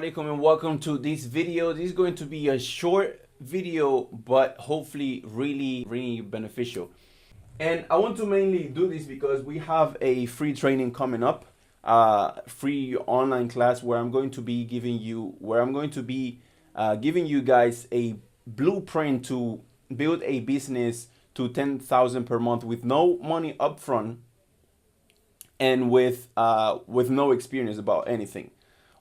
alaikum and welcome to this video. This is going to be a short video, but hopefully really beneficial. And I want to mainly do this because we have a free training coming up, free online class where I'm going to be giving you guys a blueprint to build a business to 10,000 per month with no money upfront and with no experience about anything.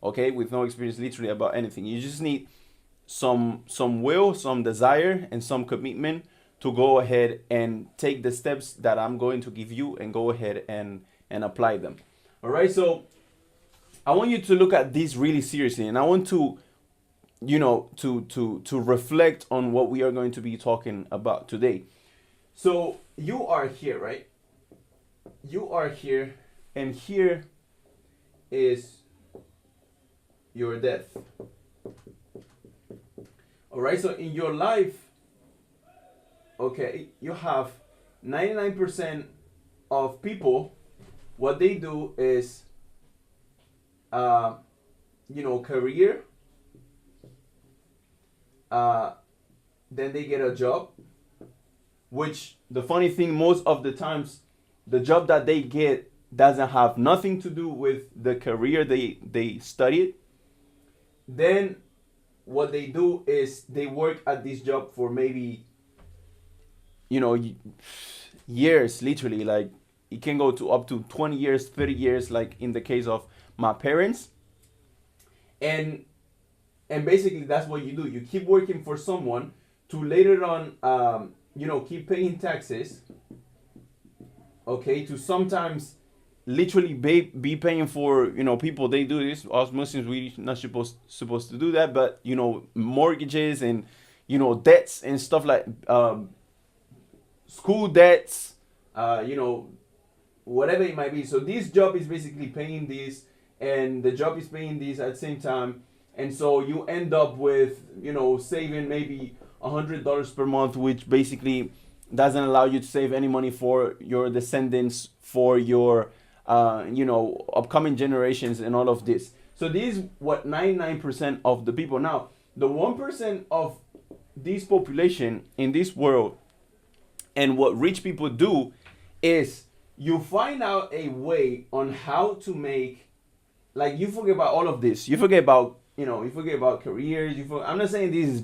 Okay, with no experience literally about anything. You just need some will, some desire, and some commitment to go ahead and take the steps that I'm going to give you and go ahead and apply them. All right, so I want you to look at this really seriously, and I want to to reflect on what we are going to be talking about today. So you are here, right? You are here, and here is your death. All right, so in your life, okay, you have 99% of people, what they do is career, then they get a job, which the funny thing, most of the times the job that they get doesn't have nothing to do with the career they studied. Then what they do is they work at this job for maybe years, literally, like it can go to up to 20 years, 30 years, like in the case of my parents. And basically that's what you do. You keep working for someone to later on keep paying taxes, okay, to sometimes literally be paying for people. They do this. Us Muslims, we not supposed to do that, but mortgages and debts and stuff like school debts, whatever it might be. So this job is basically paying this, and the job is paying this at the same time, and so you end up with saving maybe $100 per month, which basically doesn't allow you to save any money for your descendants, for your upcoming generations and all of this. So this is what 99% of the people. Now, the 1% of this population in this world, and what rich people do is you find out a way on how to make, like, you forget about all of this. You forget about, careers. I'm not saying this is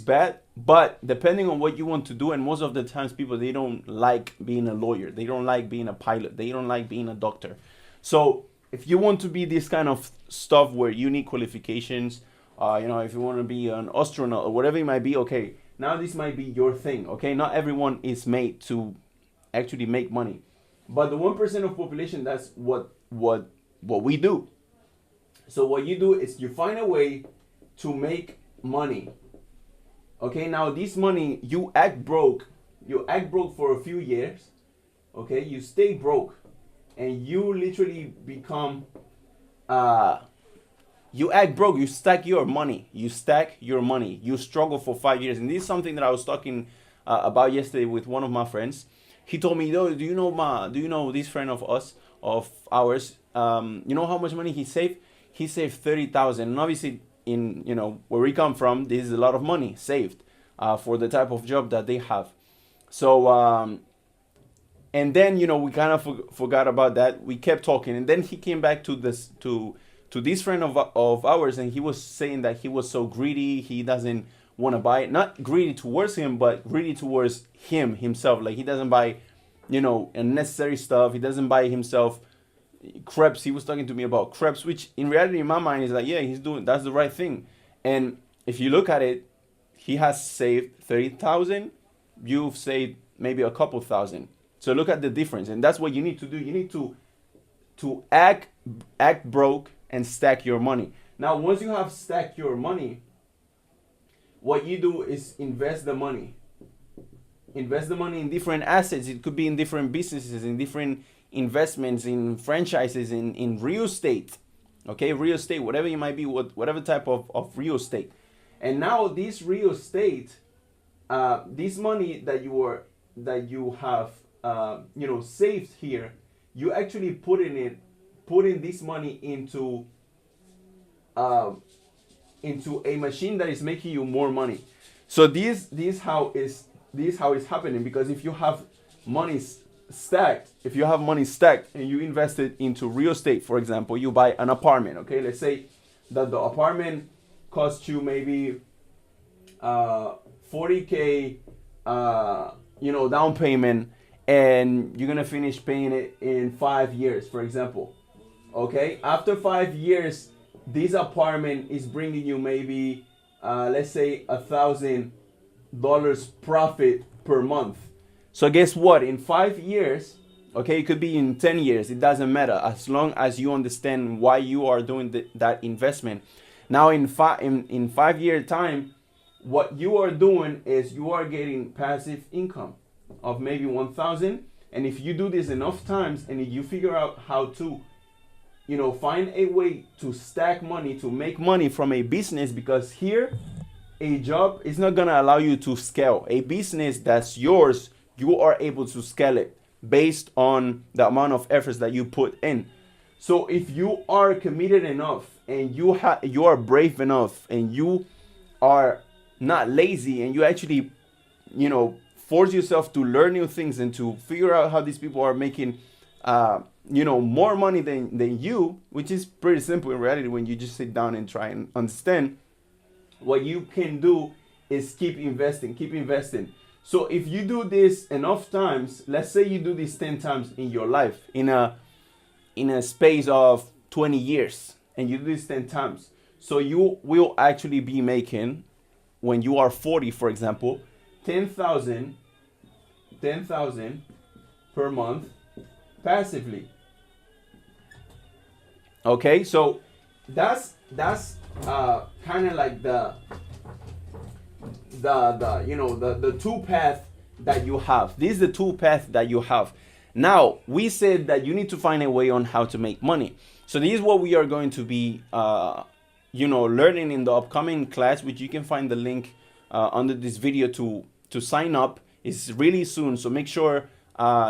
bad. But depending on what you want to do, and most of the times people, they don't like being a lawyer. They don't like being a pilot. They don't like being a doctor. So if you want to be this kind of stuff where you need qualifications, if you want to be an astronaut or whatever it might be, okay, now this might be your thing, okay? Not everyone is made to actually make money. But the 1% of population, that's what we do. So what you do is you find a way to make money. Okay, now this money, you act broke for a few years. Okay, you stay broke, and you literally become you act broke. You stack your money. You struggle for 5 years. And this is something that I was talking about yesterday with one of my friends. He told me, do you know this friend of ours, you know how much money he saved? He saved 30,000. And obviously, in where we come from, this is a lot of money saved for the type of job that they have. So and then we kind of forgot about that. We kept talking, and then he came back to this friend of ours, and he was saying that he was so greedy. He doesn't want to buy it. Not greedy towards him, but greedy towards himself. Like, he doesn't buy unnecessary stuff. He doesn't buy himself crepes. He was talking to me about crepes, which in reality, in my mind, is like, yeah, that's the right thing. And if you look at it, he has saved 30,000. You've saved maybe a couple thousand. So look at the difference, and that's what you need to do. You need to act broke and stack your money. Now, once you have stacked your money, what you do is invest the money. Invest the money in different assets. It could be in different businesses, in different investments, in franchises, in real estate. Okay, real estate, whatever it might be, whatever type of real estate. And now this real estate, this money that you have saved here, you actually putting this money into um, into a machine that is making you more money. So this how it's happening, because if you have money stacked, if you have money stacked and you invest it into real estate, for example, you buy an apartment. Okay, let's say that the apartment costs you maybe 40K, down payment, and you're gonna finish paying it in 5 years, for example. Okay, after 5 years, this apartment is bringing you maybe, let's say, $1,000 profit per month. So guess what? In 5 years, okay, it could be in 10 years, it doesn't matter, as long as you understand why you are doing that investment. Now in 5 year time, what you are doing is you are getting passive income of maybe 1,000. And if you do this enough times and you figure out how to, find a way to stack money, to make money from a business, because here a job is not going to allow you to scale. A business that's yours, you are able to scale it based on the amount of efforts that you put in. So if you are committed enough and you are brave enough and you are not lazy and you actually, force yourself to learn new things and to figure out how these people are making, more money than you, which is pretty simple in reality when you just sit down and try and understand, what you can do is keep investing. So if you do this enough times, let's say you do this 10 times in your life, in a space of 20 years, and you do this 10 times, so you will actually be making, when you are 40, for example, 10,000 per month passively. Okay, so that's kind of like the two path that you have. This is the two path that you have. Now, we said that you need to find a way on how to make money. So this is what we are going to be learning in the upcoming class, which you can find the link under this video to sign up. It's really soon, so make sure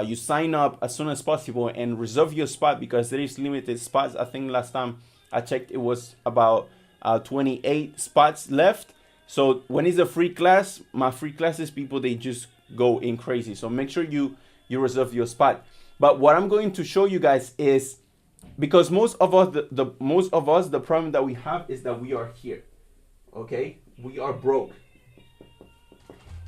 you sign up as soon as possible and reserve your spot, because there is limited spots. I think last time I checked, it was about 28 spots left. So when it's a free class, my free classes, people, they just go in crazy. So make sure you reserve your spot. But what I'm going to show you guys is, because most of us, the problem that we have is that we are here. Okay, we are broke.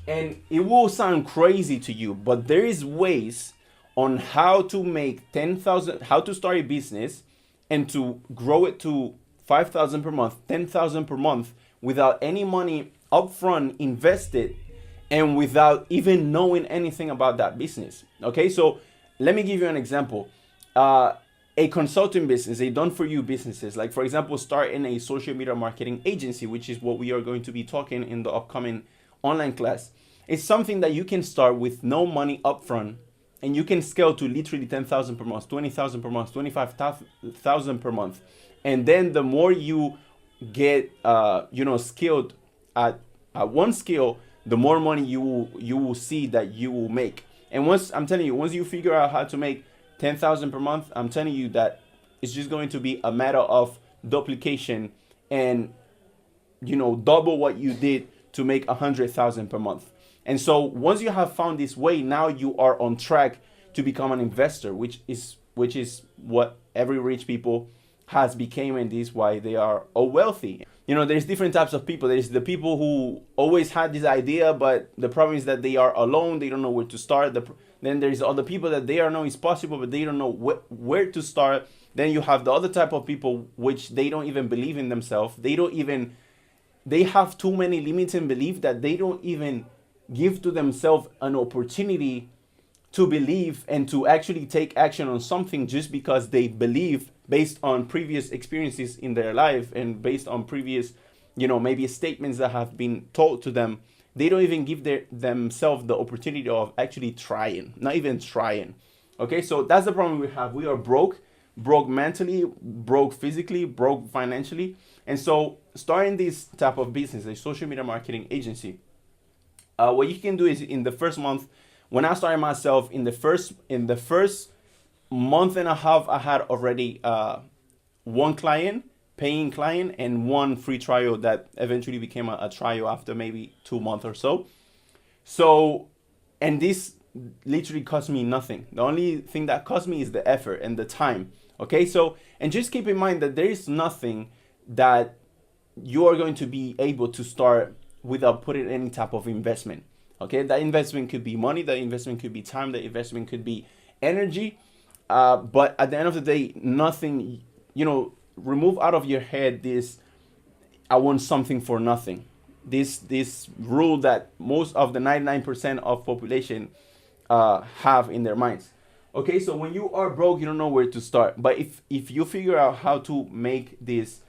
And it will sound crazy to you, but there is ways on how to make 10,000, how to start a business and to grow it to 5,000 per month, 10,000 per month, without any money upfront invested and without even knowing anything about that business. Okay, so let me give you an example. A consulting business, a done-for-you businesses, like for example, starting a social media marketing agency, which is what we are going to be talking in the upcoming online class. It's something that you can start with no money upfront, and you can scale to literally 10,000 per month, 20,000 per month, 25,000 per month. And then the more you get, skilled at one skill, the more money you will see that you will make. And once you figure out how to make 10,000 per month, I'm telling you that it's just going to be a matter of duplication and, double what you did to make 100,000 per month. And so once you have found this way, now you are on track to become an investor, which is what every rich people has become, and this is why they are all wealthy. There's different types of people. There's the people who always had this idea, but the problem is that they are alone. They don't know where to start. Then there's other people that they know it's possible, but they don't know where to start. Then you have the other type of people which they don't even believe in themselves. They have too many limiting beliefs that they don't even give to themselves an opportunity to believe and to actually take action on something just because they believe based on previous experiences in their life and based on previous, maybe statements that have been told to them. They don't even give themselves the opportunity of actually trying, not even trying. Okay, so that's the problem we have. We are broke mentally, broke physically, broke financially. And so starting this type of business, a social media marketing agency, what you can do is in the first month, when I started myself, in the first month and a half, I had already one client, paying client and one free trial that eventually became a trial after maybe 2 months or so. So, and this literally cost me nothing. The only thing that cost me is the effort and the time. Okay, so, and just keep in mind that there is nothing that you are going to be able to start without putting any type of investment. Okay, that investment could be money, that investment could be time, that investment could be energy. But at the end of the day, nothing, remove out of your head this I want something for nothing. This rule that most of the 99% of population have in their minds. Okay, so when you are broke, you don't know where to start. But if you figure out how to make this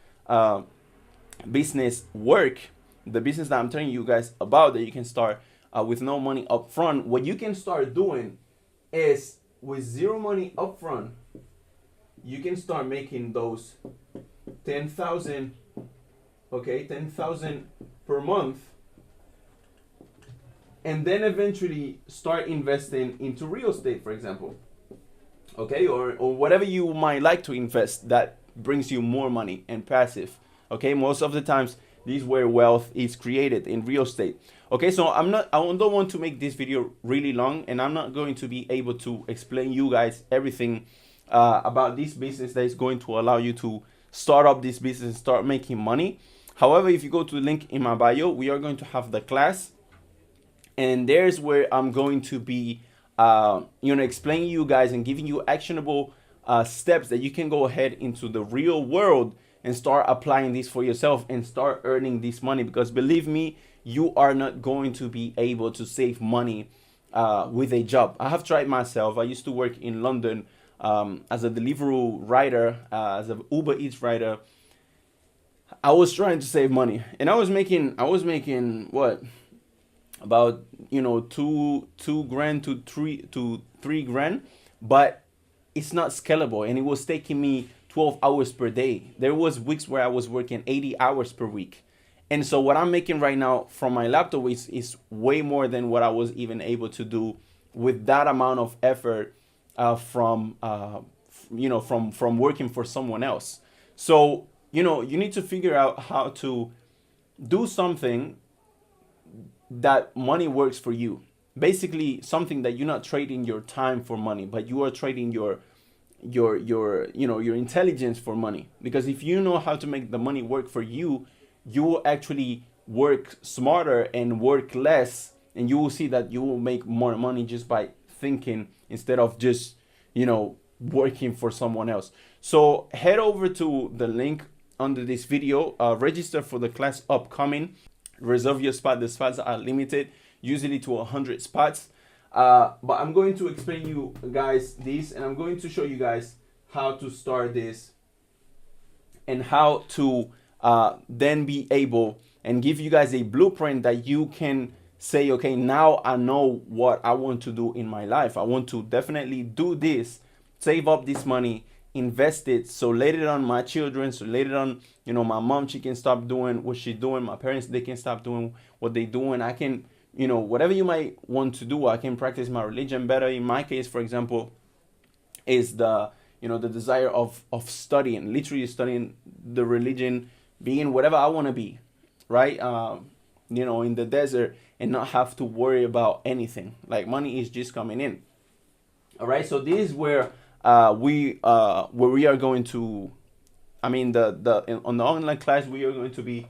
business work, the business that I'm telling you guys about, that you can start with no money up front, what you can start doing is with zero money up front, you can start making those 10,000, okay, 10,000 per month, and then eventually start investing into real estate, for example, okay, or whatever you might like to invest that brings you more money and passive. Okay, most of the times this is where wealth is created, in real estate. Okay, so I don't want to make this video really long, and I'm not going to be able to explain you guys everything about this business that is going to allow you to start up this business and start making money. However, if you go to the link in my bio, we are going to have the class, and there's where I'm going to be explaining you guys and giving you actionable steps that you can go ahead into the real world and start applying this for yourself and start earning this money. Because believe me, you are not going to be able to save money with a job. I have tried myself. I used to work in London as a delivery rider, as an Uber Eats rider. I was trying to save money, and I was making what, about two grand to three grand, but it's not scalable, and it was taking me 12 hours per day. There was weeks where I was working 80 hours per week. And so what I'm making right now from my laptop is way more than what I was even able to do with that amount of effort from working for someone else. So, you need to figure out how to do something that money works for you. Basically, something that you're not trading your time for money, but you are trading your intelligence for money. Because if you know how to make the money work for you, you will actually work smarter and work less, and you will see that you will make more money just by thinking instead of just working for someone else. So head over to the link under this video, register for the class upcoming, reserve your spot. The spots are limited, usually to 100 spots. But I'm going to explain you guys this, and I'm going to show you guys how to start this and how to then be able and give you guys a blueprint that you can say, okay, now I know what I want to do in my life. I want to definitely do this, save up this money, invest it, so later on my children, so later on, my mom, she can stop doing what she's doing. My parents, they can stop doing what they doing. I can, whatever you might want to do, I can practice my religion better. In my case, for example, is the desire of studying, literally studying the religion, being whatever I want to be, right? In the desert, and not have to worry about anything. Like, money is just coming in. All right, so this is where we are going to, on the online class, we are going to be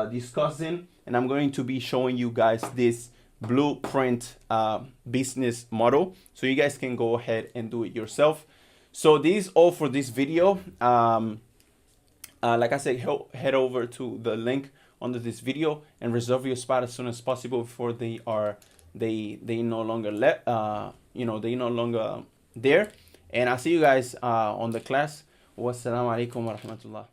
discussing, and I'm going to be showing you guys this blueprint business model, so you guys can go ahead and do it yourself. So this is all for this video. Like I said, head over to the link under this video and reserve your spot as soon as possible before they no longer they no longer there. And I'll see you guys on the class. Wassalamu alaikum wa rahmatullah.